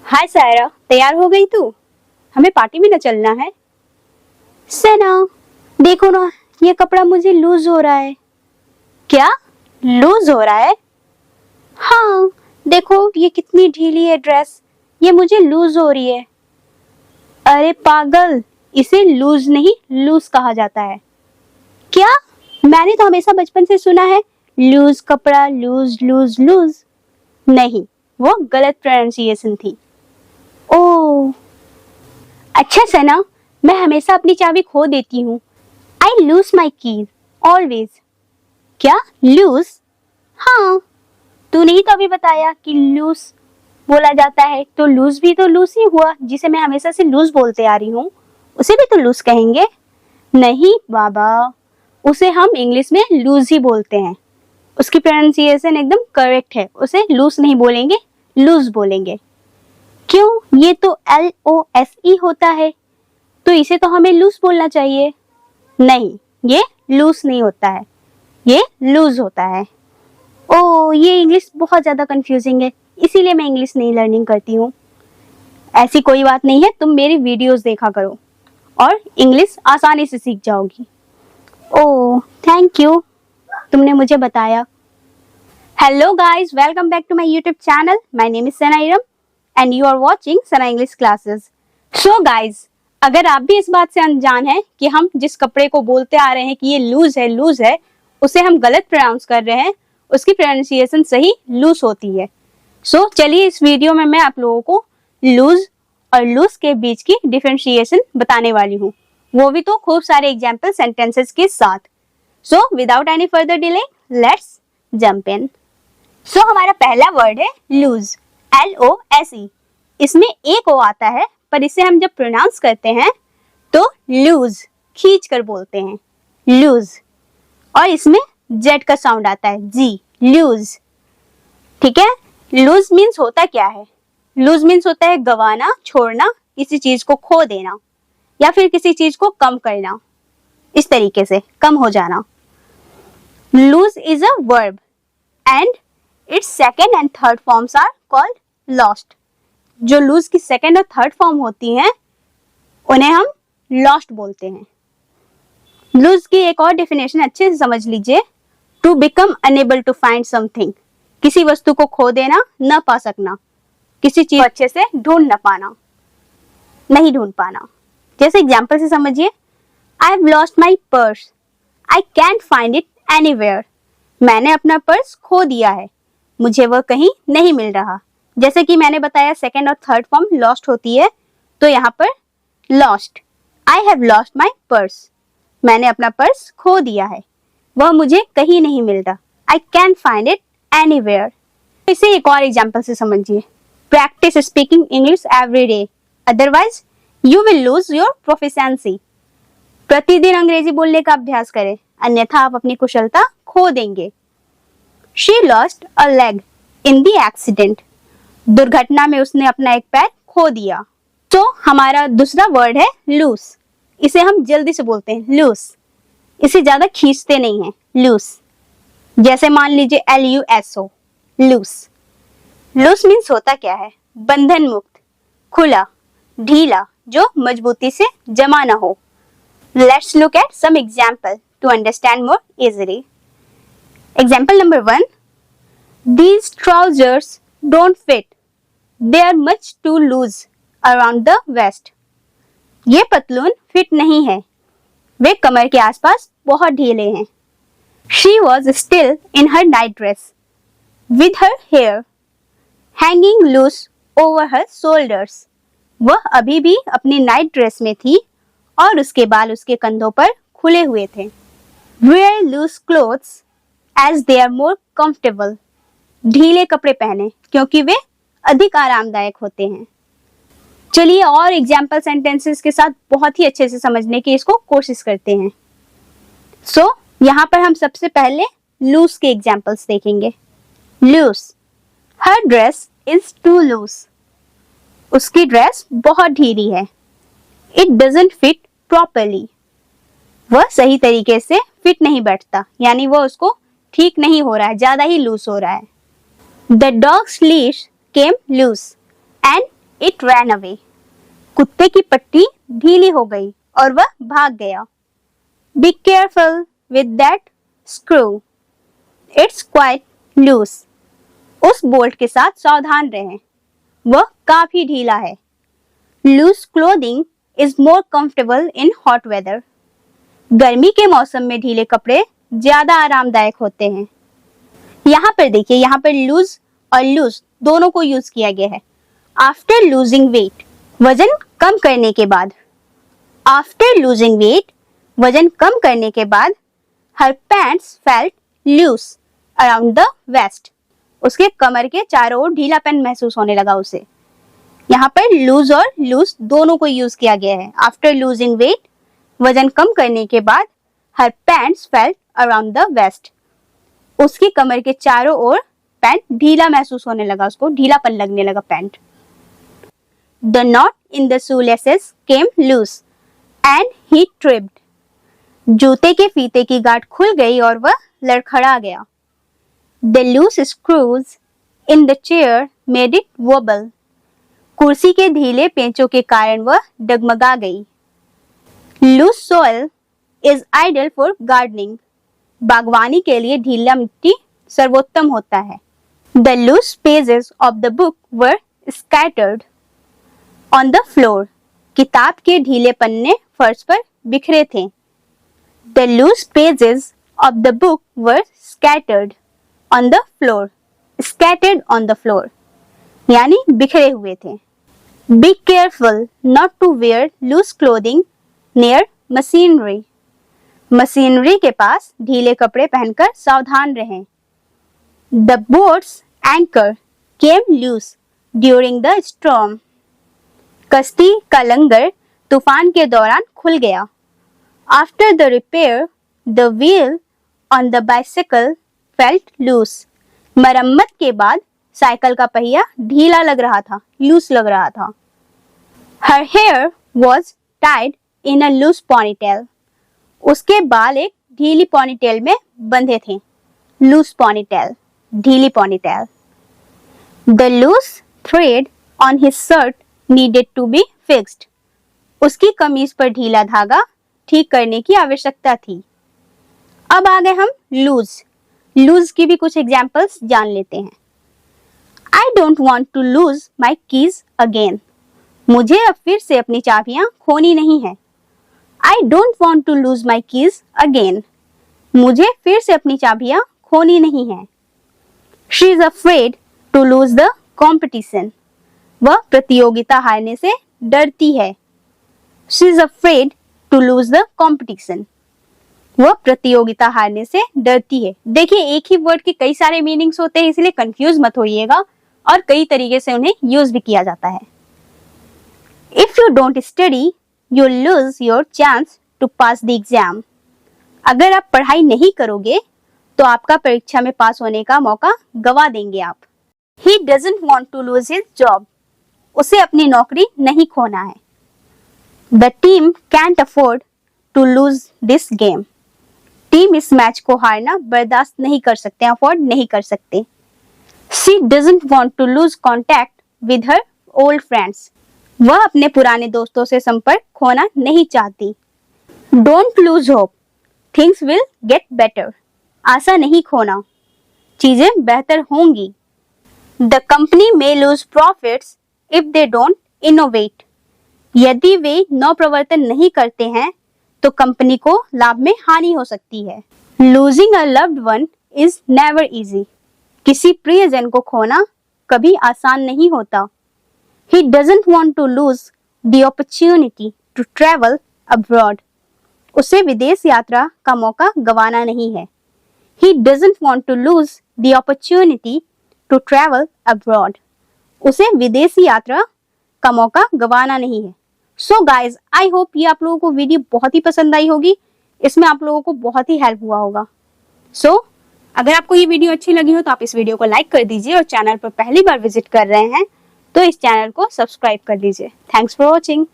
हाय सायरा, तैयार हो गई तू? हमें पार्टी में न चलना है। सना, देखो ना, ये कपड़ा मुझे लूज हो रहा है। क्या? लूज हो रहा है? हाँ, देखो ये कितनी ढीली है ड्रेस, ये मुझे लूज हो रही है। अरे पागल, इसे लूज नहीं लूज कहा जाता है। क्या? मैंने तो हमेशा बचपन से सुना है लूज कपड़ा, लूज लूज लूज। नहीं, वो गलत प्रोनाउंसिएशन थी। ओह, अच्छा सना, मैं हमेशा अपनी चाबी खो देती हूँ। I lose my keys always. क्या? लूज? हाँ, तूने ही तो अभी बताया कि लूज बोला जाता है, तो लूज भी तो लूज ही हुआ, जिसे मैं हमेशा से लूज बोलते आ रही हूँ, उसे भी तो लूज कहेंगे। नहीं बाबा, उसे हम इंग्लिश में लूज ही बोलते हैं। उसकी प्रोनाउंसिएशन एकदम करेक्ट है, उसे लूज नहीं बोलेंगे, लूज बोलेंगे। क्यों? ये तो LOSE होता है, तो इसे तो हमें लूज बोलना चाहिए। नहीं, ये लूज नहीं होता है, ये लूज होता है। ओ, ये इंग्लिश बहुत ज्यादा कंफ्यूजिंग है, इसीलिए मैं इंग्लिश नहीं लर्निंग करती हूँ। ऐसी कोई बात नहीं है, तुम मेरी वीडियोस देखा करो और इंग्लिश आसानी से सीख जाओगी। ओह, थैंक यू, तुमने मुझे बताया। Hello guys, welcome back to my YouTube channel. My name is Sana Iram and you are watching Sana English classes. So guys, अगर आप भी इस बात से अनजान हैं कि हम जिस कपड़े को बोलते आ रहे हैं कि ये लूज है, उसे हम गलत प्रोनाउंस कर रहे हैं, उसकी प्रोनाउंसिएशन सही लूज होती है। सो चलिए, इस वीडियो में मैं आप लोगों को लूज और लूज के बीच की डिफरेंशिएशन बताने वाली हूँ, वो भी तो खूब सारे एग्जाम्पल सेंटेंसेस के साथ। So without any further delay, let's jump in. So हमारा पहला वर्ड है लूज, LOSE। इसमें एक ओ आता है, पर इसे हम जब प्रोनाउंस करते हैं तो लूज खींच कर बोलते हैं, लूज। और इसमें जेड का साउंड आता है, जी, लूज। ठीक है। लूज मीन्स होता क्या है? लूज मीन्स होता है गवाना, छोड़ना, किसी चीज को खो देना या फिर किसी चीज को कम करना, इस तरीके से कम हो जाना। Lose is a verb and its second and third forms are called lost. जो लूज की सेकेंड और थर्ड फॉर्म होती हैं उन्हें हम लॉस्ट बोलते हैं। लूज की एक और डेफिनेशन अच्छे से समझ लीजिए। To become unable to find something, किसी वस्तु को खो देना, न पा सकना, किसी चीज अच्छे से ढूंढ न पाना, नहीं ढूंढ पाना। जैसे एग्जाम्पल से समझिए, I have lost my purse, I can't find it anywhere. मैंने अपना पर्स खो दिया है, मुझे वह कहीं नहीं मिल रहा। जैसे कि मैंने बताया सेकेंड और थर्ड फॉर्म लॉस्ट होती है, तो यहाँ पर lost, I have lost my purse, मैंने अपना पर्स खो दिया है, वह मुझे कहीं नहीं मिल रहा। I can find it anywhere. इसे एक और एग्जाम्पल से समझिए, practice speaking English every day, otherwise you will lose your proficiency. प्रतिदिन अंग्रेजी बोलने का अभ्यास करें, अन्यथा आप अपनी कुशलता खो देंगे। She lost a leg in the accident. दुर्घटना में उसने अपना एक पैर खो दिया। तो हमारा दूसरा वर्ड है लूस। इसे हम जल्दी से बोलते हैं लूस, इसे ज्यादा खींचते नहीं हैं, लूस। जैसे मान लीजिए LUSO, लूस। लूस मीन्स होता क्या है? बंधन मुक्त, खुला, ढीला, जो मजबूती से जमा ना हो। Let's look at some example to understand more easily. Example number 1. These trousers don't fit. They are much too loose around the waist. ये पतलून फिट नहीं है, वे कमर के आसपास बहुत ढीले हैं। She was still in her night dress, with her hair hanging loose over her shoulders. वह अभी भी अपनी नाइट ड्रेस में थी और उसके बाल उसके कंधों पर खुले हुए थे। Wear loose clothes as they are more comfortable. ढीले कपड़े पहने क्योंकि वे अधिक आरामदायक होते हैं। चलिए और एग्जाम्पल सेंटेंसेस के साथ बहुत ही अच्छे से समझने की इसको कोशिश करते हैं। सो यहाँ पर हम सबसे पहले लूज के एग्जाम्पल्स देखेंगे। Loose, her dress is too loose. उसकी ड्रेस बहुत ढीली है। It doesn't fit properly. वह सही तरीके से फिट नहीं बैठता, यानी वह उसको ठीक नहीं हो रहा है, ज्यादा ही लूज हो रहा है। The dog's leash came loose and It ran away. कुत्ते की पट्टी ढीली हो गई और वह भाग गया. Be careful with that screw. It's quite loose. उस बोल्ट के साथ सावधान रहें, वह काफी ढीला है. Loose clothing is more comfortable in hot weather. गर्मी के मौसम में ढीले कपड़े ज्यादा आरामदायक होते हैं. यहाँ पर देखिए, यहाँ पर लूज और लूज दोनों को यूज किया गया है. After losing weight, वजन कम करने के बाद. After losing weight, वजन कम करने के बाद. Her pants felt loose around the waist. उसके कमर के चारों ओर ढीलापन महसूस होने लगा उसे. यहाँ पर लूज और लूज दोनों को यूज किया गया है. After losing weight, वजन कम करने के बाद. Her pants felt around the waist. उसकी कमर के चारों ओर पैंट ढीला महसूस होने लगा, उसको ढीलापन लगने लगा pant. The knot in the shoelaces came loose and he tripped. जूते के फीते की गांठ खुल गई और वह लड़खड़ा गया. The loose screws in the chair made it wobble. कुर्सी के ढीले पेंचों के कारण वह डगमगा गई. Loose soil is ideal for gardening. बागवानी के लिए ढीला मिट्टी सर्वोत्तम होता है. The loose pages of the book were scattered on the floor. किताब के ढीले पन्ने फर्श पर बिखरे थे. The loose pages of the book were scattered on the floor. Scattered on the floor. यानी बिखरे हुए थे. Be careful not to wear loose clothing near machinery. Machinery के पास ढीले कपड़े पहनकर सावधान रहें. The boat's anchor came loose during the storm. कश्ती का लंगर तूफान के दौरान खुल गया. After the repair, the wheel on the bicycle felt loose. मरम्मत के बाद साइकिल का पहिया ढीला लग रहा था, लूस लग रहा था. Her hair was tied in a loose ponytail. उसके बाल एक ढीली पॉनीटेल में बंधे थे. Loose ponytail, ढीली ponytail. The loose thread on his shirt needed to be fixed. उसकी कमीज पर ढीला धागा ठीक करने की आवश्यकता थी. अब आ गए हम लूज. लूज की भी कुछ एग्जाम्पल्स जान लेते हैं. I don't want to lose my keys again. मुझे अब फिर से अपनी चाबियां खोनी नहीं है. I don't want to lose my keys again. मुझे फिर से अपनी चाबियां खोनी नहीं है. She is afraid to lose the competition. वह प्रतियोगिता हारने से डरती है. She is afraid to lose the competition. वह प्रतियोगिता हारने से डरती है. देखिए, एक ही वर्ड के कई सारे मीनिंग्स होते हैं, इसलिए कंफ्यूज मत होइएगा और कई तरीके से उन्हें यूज भी किया जाता है. If you don't study, you lose your chance to pass the exam. अगर आप पढ़ाई नहीं करोगे तो आपका परीक्षा में पास होने का मौका गवा देंगे आप. He doesn't want to lose his job. उसे अपनी नौकरी नहीं खोना है. The team can't afford to lose this game. Team इस मैच को हारना बर्दाश्त नहीं कर सकते, अफोर्ड नहीं कर सकते. She doesn't want to lose contact with her old friends. वह अपने पुराने दोस्तों से संपर्क खोना नहीं चाहती. Don't lose hope. Things will get better. आशा नहीं खोना, चीजें बेहतर होंगी. The company may lose profits if they don't innovate. यदि वे नवप्रवर्तन नहीं करते हैं तो कंपनी को लाभ में हानि हो सकती है. Losing a loved one is never easy. किसी प्रियजन को खोना कभी आसान नहीं होता. He doesn't want to lose the opportunity to travel abroad. उसे विदेश यात्रा का मौका गंवाना नहीं है. He doesn't want to lose the opportunity to travel abroad. उसे विदेशी यात्रा का मौका गंवाना नहीं है. So guys, I hope ये आप लोगों को वीडियो बहुत ही पसंद आई होगी. इसमें आप लोगों को बहुत ही हेल्प हुआ होगा. So अगर आपको ये वीडियो अच्छी लगी हो तो आप इस वीडियो को लाइक कर दीजिए और चैनल पर पहली बार विजिट कर रहे हैं तो इस चैनल को सब्सक्राइब कर दीजिए. Thanks for watching.